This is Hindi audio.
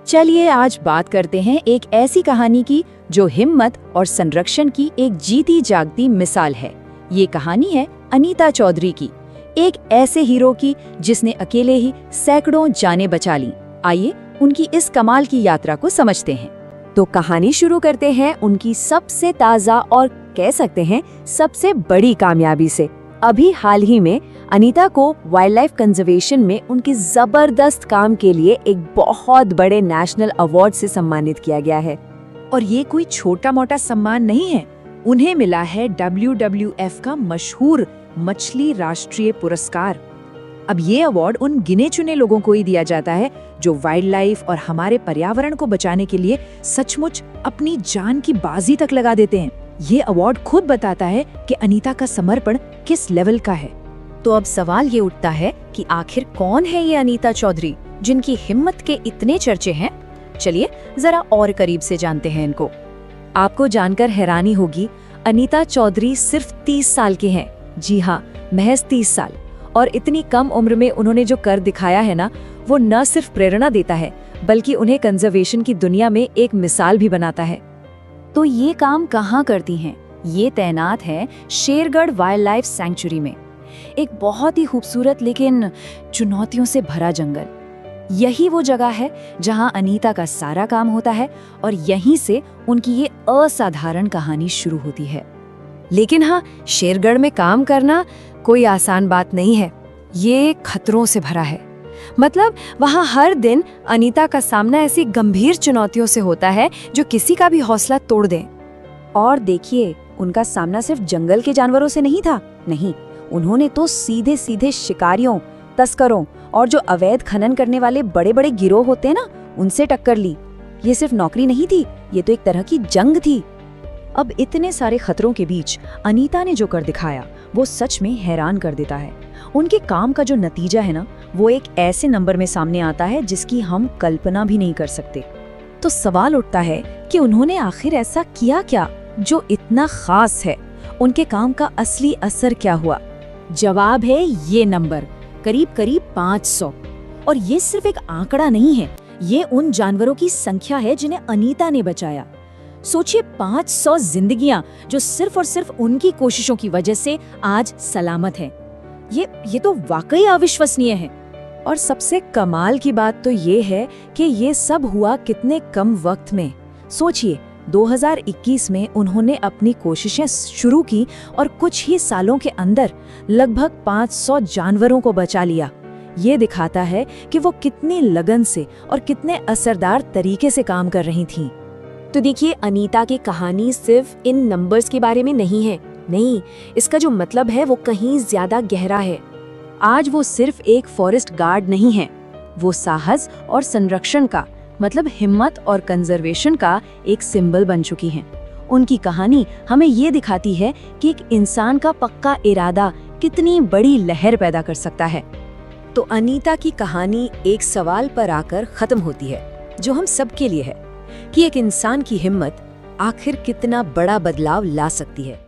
चलिए आज बात करते हैं एक ऐसी कहानी की जो हिम्मत और संरक्षण की एक जीती जागती मिसाल है। ये कहानी है अनीता चौधरी की, एक ऐसे हीरो की जिसने अकेले ही सैकड़ों जानें बचा ली। आइए उनकी इस कमाल की यात्रा को समझते हैं। तो कहानी शुरू करते हैं उनकी सबसे ताज़ा और कह सकते हैं सबसे बड़ी कामयाबी से। अभी हाल ही में अनीता को वाइल्ड लाइफ कंजर्वेशन में उनके जबरदस्त काम के लिए एक बहुत बड़े नेशनल अवार्ड से सम्मानित किया गया है। और ये कोई छोटा मोटा सम्मान नहीं है, उन्हें मिला है WWF का मशहूर मछली राष्ट्रीय पुरस्कार। अब ये अवार्ड उन गिने चुने लोगों को ही दिया जाता है जो वाइल्ड लाइफ और हमारे पर्यावरण को बचाने के लिए सचमुच अपनी जान की बाजी तक लगा देते हैं। ये अवार्ड खुद बताता है कि अनीता का समर्पण किस लेवल का है। तो अब सवाल ये उठता है कि आखिर कौन है ये अनीता चौधरी जिनकी हिम्मत के इतने चर्चे हैं। चलिए जरा और करीब से जानते हैं इनको। आपको जानकर हैरानी होगी, अनीता चौधरी सिर्फ 30 साल के हैं। जी हाँ, महज 30 साल। और इतनी कम उम्र में उन्होंने जो कर दिखाया है ना, वो न सिर्फ प्रेरणा देता है बल्कि उन्हें कंजर्वेशन की दुनिया में एक मिसाल भी बनाता है। तो ये काम कहाँ करती हैं? ये तैनात है शेरगढ़ वाइल्ड लाइफ सैंक्चुरी में, एक बहुत ही खूबसूरत लेकिन चुनौतियों से भरा जंगल। यही वो जगह है जहां अनीता का सारा काम होता है और यहीं से उनकी ये असाधारण कहानी शुरू होती है। लेकिन हाँ, शेरगढ़ में काम करना कोई आसान बात नहीं है। ये खतरों से भरा है। मतलब वहाँ हर दिन अनीता का सामना ऐसी गंभीर चुनौतियों से होता है जो किसी का भी हौसला तोड़ दें। और देखिए, उनका सामना सिर्फ जंगल के जानवरों से नहीं था। नहीं, उन्होंने तो सीधे सीधे शिकारियों, तस्करों और जो अवैध खनन करने वाले बड़े बड़े गिरोह होते हैं ना, उनसे टक्कर ली। ये सिर्फ नौकरी नहीं थी, ये तो एक तरह की जंग थी। अब इतने सारे खतरों के बीच अनीता ने जो कर दिखाया वो सच में हैरान कर देता है। उनके काम का जो नतीजा है ना, वो एक ऐसे नंबर में सामने आता है जिसकी हम कल्पना भी नहीं कर सकते। तो सवाल उठता है कि उन्होंने आखिर ऐसा किया क्या जो इतना खास है? उनके काम का असली असर क्या हुआ? जवाब है ये नंबर, करीब करीब 500। और ये सिर्फ एक आंकड़ा नहीं है, ये उन जानवरों की संख्या है जिन्हें अनीता ने बचाया। सोचिए, 500 जिंदगियां जो सिर्फ और सिर्फ उनकी कोशिशों की वजह से आज सलामत हैं। ये तो वाकई अविश्वसनीय है। और सबसे कमाल की बात तो ये है कि ये सब हुआ कितने कम वक्त में। सोचिए, 2021 में उन्होंने अपनी कोशिशें शुरू की और कुछ ही सालों के अंदर लगभग 500 जानवरों को बचा लिया। ये दिखाता है कि वो कितनी लगन से और कितने असरदार तरीके से काम कर रही थीं। तो देखिए, अनीता की कहानी सिर्फ इन नंबर्स के बारे में नहीं है। नहीं, इसका जो मतलब है वो कहीं ज्यादा गहरा है। आज वो सिर्फ एक फॉरेस्ट गार्ड नहीं है, वो साहस और संरक्षण का, मतलब हिम्मत और कंजर्वेशन का एक सिंबल बन चुकी हैं। उनकी कहानी हमें ये दिखाती है कि एक इंसान का पक्का इरादा कितनी बड़ी लहर पैदा कर सकता है। तो अनीता की कहानी एक सवाल पर आकर खत्म होती है जो हम सबके लिए है कि एक इंसान की हिम्मत आखिर कितना बड़ा बदलाव ला सकती है।